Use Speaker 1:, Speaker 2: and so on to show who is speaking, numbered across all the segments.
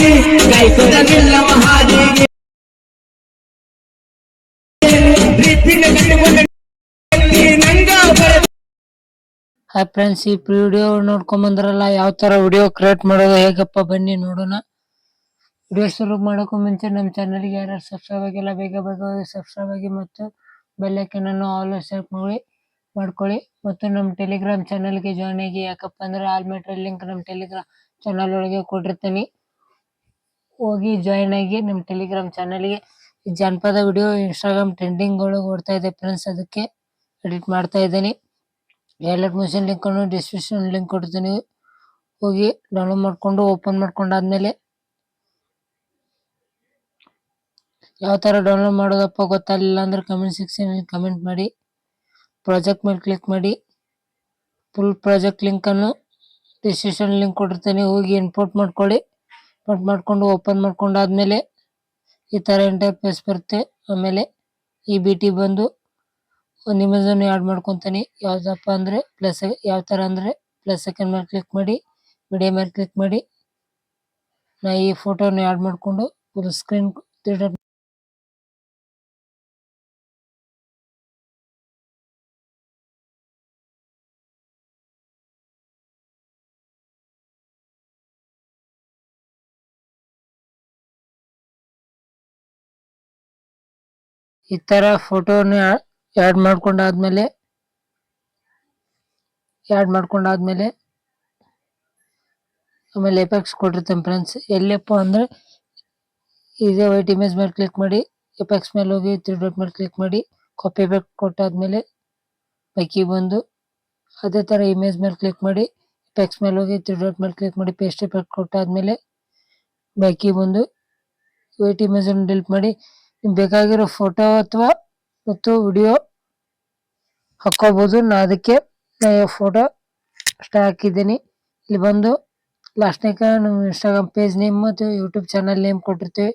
Speaker 1: ಹಾದಿಗೆ ಕಾಯ್ಕೊಡಲಿಲ್ಲ ಹಾದಿಗೆ
Speaker 2: hi friends, ಈ ವಿಡಿಯೋ ನೋಡ್ಕೊಂಡ್ ಬಂದ್ರಲ್ಲ, ಯಾವ ತರ ವಿಡಿಯೋ ಕ್ರಿಯೇಟ್ ಮಾಡೋದು ಹೇಗಪ್ಪ ಬನ್ನಿ ನೋಡೋಣ. ವಿಡಿಯೋ ಶುರು ಮಾಡೋಕ್ಕೂ ಮುಂಚೆ ನಮ್ಮ ಚಾನಲ್ಗೆ ಯಾರು ಸಬ್ಸ್ಕ್ರೈಬ್ ಆಗಿಲ್ಲ ಬೇಗ ಬೇಗ ಸಬ್ಸ್ಕ್ರೈಬ್ ಆಗಿ ಮತ್ತು ಬೆಲ್ ಐಕನ್ ಅನ್ನು ಆಲ್ ಸೆಟ್ ಮಾಡ್ಕೊಳ್ಳಿ ಮತ್ತು ನಮ್ಮ ಟೆಲಿಗ್ರಾಮ್ ಚಾನಲ್ಗೆ ಜಾಯ್ನ್ ಆಗಿ. ಯಾಕಪ್ಪ ಅಂದ್ರೆ ಆಲ್ಮೆಟ್ರಿ ಲಿಂಕ್ ನಮ್ಮ ಟೆಲಿಗ್ರಾಮ್ ಚಾನಲ್ ಒಳಗೆ ಕೊಟ್ಟಿರ್ತೀನಿ, ಹೋಗಿ ಜಾಯ್ನ್ ಆಗಿ ನಮ್ಮ ಟೆಲಿಗ್ರಾಮ್ ಚಾನಲ್ಗೆ. ಈ ಜಾನಪದ ವಿಡಿಯೋ ಇನ್ಸ್ಟಾಗ್ರಾಮ್ ಟ್ರೆಂಡಿಂಗ್ ಒಳಗೆ ಓಡ್ತಾ ಇದೆ ಫ್ರೆಂಡ್ಸ್, ಅದಕ್ಕೆ ಎಡಿಟ್ ಮಾಡ್ತಾ ಇದ್ದೀನಿ. ಎಲ್ಲರ ಮೋಷನ್ ಲಿಂಕ್ ಅನ್ನು ಡಿಸ್ಕ್ರಿಪ್ಷನ್ ಲಿಂಕ್ ಕೊಡ್ತೀನಿ, ಹೋಗಿ ಡೌನ್ಲೋಡ್ ಮಾಡ್ಕೊಂಡು ಓಪನ್ ಮಾಡ್ಕೊಂಡಾದ್ಮೇಲೆ ಯಾವ ತರ ಡೌನ್ಲೋಡ್ ಮಾಡೋದಪ್ಪ ಗೊತ್ತಾಗಲಿಲ್ಲ ಅಂದ್ರೆ ಕಮೆಂಟ್ ಸೆಕ್ಷನ್ ಕಮೆಂಟ್ ಮಾಡಿ. ಪ್ರಾಜೆಕ್ಟ್ ಮೇಲೆ ಕ್ಲಿಕ್ ಮಾಡಿ, ಫುಲ್ ಪ್ರಾಜೆಕ್ಟ್ ಲಿಂಕ್ ಅನ್ನು ಡಿಸ್ಕ್ರಿಪ್ಷನ್ ಲಿಂಕ್ ಕೊಟ್ಟಿರ್ತೀನಿ, ಹೋಗಿ ಇಂಪೋರ್ಟ್ ಮಾಡ್ಕೊಳ್ಳಿ. ಇಂಪೋರ್ಟ್ ಮಾಡ್ಕೊಂಡು ಓಪನ್ ಮಾಡ್ಕೊಂಡಾದ್ಮೇಲೆ ಈ ತರ ಇಂಟರ್ಫೇಸ್ ಬರುತ್ತೆ. ಆಮೇಲೆ ಈ BT ಬಂದು ಒಂದು ಇಮೇಜನ್ನು ಆ್ಯಡ್ ಮಾಡ್ಕೊತೀನಿ. ಯಾವುದಪ್ಪ ಅಂದರೆ ಯಾವ ಥರ ಅಂದರೆ ಪ್ಲಸ್ ಸೆಕೆಂಡ್ ಮೇಲೆ ಕ್ಲಿಕ್ ಮಾಡಿ, ವಿಡಿಯೋ ಮೇಲೆ ಕ್ಲಿಕ್ ಮಾಡಿ, ನಾ ಈ ಫೋಟೋನ ಆ್ಯಡ್ ಮಾಡಿಕೊಂಡು ಫುಲ್ ಸ್ಕ್ರೀನ್ ಈ ಥರ ಫೋಟೋನ ಆ್ಯಡ್ ಮಾಡ್ಕೊಂಡಾದ್ಮೇಲೆ ಆಮೇಲೆ ಎಫೆಕ್ಟ್ಸ್ ಕೊಟ್ಟಿರ್ತೀನಿ ಫ್ರೆಂಡ್ಸ್. ಎಲ್ಲಪ್ಪ ಅಂದರೆ ಇದೇ ವೈಟ್ ಇಮೇಜ್ ಮೇಲೆ ಕ್ಲಿಕ್ ಮಾಡಿ, ಎಫೆಕ್ಟ್ಸ್ ಮೇಲೆ ಹೋಗಿ 3 ಡಾಟ್ ಮೇಲೆ ಕ್ಲಿಕ್ ಮಾಡಿ, ಕಾಪಿ ಎಫೆಕ್ಟ್ ಕೊಟ್ಟಾದ್ಮೇಲೆ ಪೈಕಿ ಬಂದು ಅದೇ ಥರ ಇಮೇಜ್ ಮೇಲೆ ಕ್ಲಿಕ್ ಮಾಡಿ, ಎಫೆಕ್ಟ್ಸ್ ಮೇಲೆ ಹೋಗಿ 3 ಡಾಟ್ ಮೇಲೆ ಕ್ಲಿಕ್ ಮಾಡಿ, ಪೇಸ್ಟ್ ಎಫೆಕ್ಟ್ ಕೊಟ್ಟಾದ್ಮೇಲೆ ಬಾಕಿ ಬಂದು ವೈಟ್ ಇಮೇಜನ್ನು ಡಿಲೀಟ್ ಮಾಡಿ. ನಿಮ್ಗೆ ಬೇಕಾಗಿರೋ ಫೋಟೋ ಅಥವಾ ಮತ್ತು ವಿಡಿಯೋ ಹಾಕ್ಕೋಬೋದು. ಅದಕ್ಕೆ ಫೋಟೋ ಅಷ್ಟೇ ಹಾಕಿದ್ದೀನಿ. ಇಲ್ಲಿ ಬಂದು ಲಾಸ್ಟ್ನಾಗ ನಮ್ಮ ಇನ್ಸ್ಟಾಗ್ರಾಮ್ ಪೇಜ್ ನೇಮ್ ಮತ್ತು ಯೂಟ್ಯೂಬ್ ಚಾನಲ್ ನೇಮ್ ಕೊಟ್ಟಿರ್ತೀವಿ.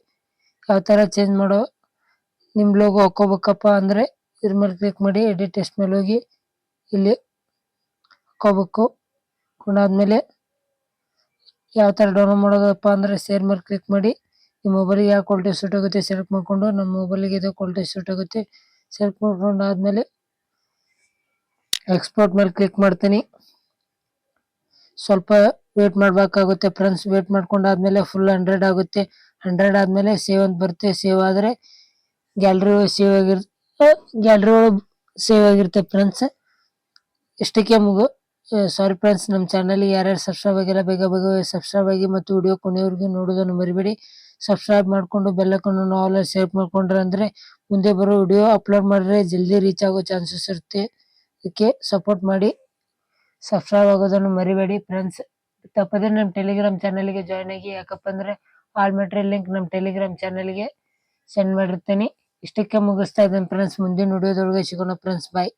Speaker 2: ಯಾವ ಥರ ಚೇಂಜ್ ಮಾಡೋ ನಿಮ್ಮ ಲೋಗೋ ಹಾಕ್ಕೋಬೇಕಪ್ಪ ಅಂದರೆ ಇದ್ರ ಮೇಲೆ ಕ್ಲಿಕ್ ಮಾಡಿ, ಎಡಿಟ್ ಟೆಕ್ಸ್ಟ್ ಮೇಲೆ ಹೋಗಿ ಇಲ್ಲಿ ಹಾಕ್ಕೋಬೇಕು. ಹಾಕೊಂಡಾದ್ಮೇಲೆ ಯಾವ ಥರ ಡೌನ್ಲೋಡ್ ಮಾಡೋದಪ್ಪ ಅಂದರೆ ಶೇರ್ ಮೇಲೆ ಕ್ಲಿಕ್ ಮಾಡಿ, ನಿಮ್ಮ ಮೊಬೈಲಿಗೆ ಯಾವ ಕ್ವಾಲಿಟಿ ಸೂಟ್ ಆಗುತ್ತೆ ಸೆಲೆಕ್ಟ್ ಮಾಡಿಕೊಂಡು, ನಮ್ಮ ಮೊಬೈಲಿಗೆ ಇದು ಕ್ವಾಲಿಟಿ ಸೂಟ್ ಆಗುತ್ತೆ ಸೆಲೆಕ್ಟ್ ಮಾಡ್ಕೊಂಡಾದ್ಮೇಲೆ ಎಕ್ಸ್ಪೋರ್ಟ್ ಮೇಲೆ ಕ್ಲಿಕ್ ಮಾಡ್ತೀನಿ. ಸ್ವಲ್ಪ ವೇಟ್ ಮಾಡಬೇಕಾಗುತ್ತೆ ಫ್ರೆಂಡ್ಸ್. ವೇಟ್ ಮಾಡ್ಕೊಂಡಾದ್ಮೇಲೆ ಫುಲ್ 100 ಆಗುತ್ತೆ. 100 ಆದಮೇಲೆ ಸೇವ್ ಅಂತ ಬರುತ್ತೆ. ಸೇವ್ ಆದರೆ ಗ್ಯಾಲರಿ ಒಳಗೆ ಸೇವ್ ಆಗಿರುತ್ತೆ ಫ್ರೆಂಡ್ಸ್. ಇಷ್ಟಕ್ಕೆ ಸಾರಿ ಫ್ರೆಂಡ್ಸ್, ನಮ್ಮ ಚಾನಲ್ಗೆ ಯಾರ್ಯಾರು ಸಬ್ಸ್ಕ್ರೈಬ್ ಆಗಿಲ್ಲ ಬೇಗ ಬೇಗ ಸಬ್ಸ್ಕ್ರೈಬ್ ಆಗಿ ಮತ್ತು ವಿಡಿಯೋ ಕೊನೆಯವರೆಗೂ ನೋಡೋದನ್ನು ಮರಿಬೇಡಿ. ಸಬ್ಸ್ಕ್ರೈಬ್ ಮಾಡಿಕೊಂಡು ಬೆಲ್ ಐಕಾನ್ ಅನ್ನು ಆಲ್ ಸೆಟ್ ಮಾಡ್ಕೊಂಡ್ರೆ ಅಂದರೆ ಮುಂದೆ ಬರೋ ವಿಡಿಯೋ ಅಪ್ಲೋಡ್ ಮಾಡಿದ್ರೆ ಜಲ್ದಿ ರೀಚ್ ಆಗೋ ಚಾನ್ಸಸ್ ಇರುತ್ತೆ. ಅದಕ್ಕೆ ಸಪೋರ್ಟ್ ಮಾಡಿ, ಸಬ್ಸ್ಕ್ರೈಬ್ ಆಗೋದನ್ನು ಮರಿಬೇಡಿ ಫ್ರೆಂಡ್ಸ್. ತಪ್ಪದೆ ನಮ್ಮ ಟೆಲಿಗ್ರಾಮ್ ಚಾನಲ್ಗೆ ಜಾಯ್ನ್ ಆಗಿ. ಯಾಕಪ್ಪ ಅಂದರೆ ಆಲ್ ಮೆಟೀರಿಯಲ್ ಲಿಂಕ್ ನಮ್ಮ ಟೆಲಿಗ್ರಾಮ್ ಚಾನಲ್ಗೆ ಸೆಂಡ್ ಮಾಡಿರ್ತೀನಿ. ಇಷ್ಟಕ್ಕೆ ಮುಗಿಸ್ತಾ ಇದ್ದೇನೆ ಫ್ರೆಂಡ್ಸ್. ಮುಂದಿನ ವಿಡಿಯೋದೊಳಗೆ ಸಿಗೋಣ ಫ್ರೆಂಡ್ಸ್. ಬಾಯ್.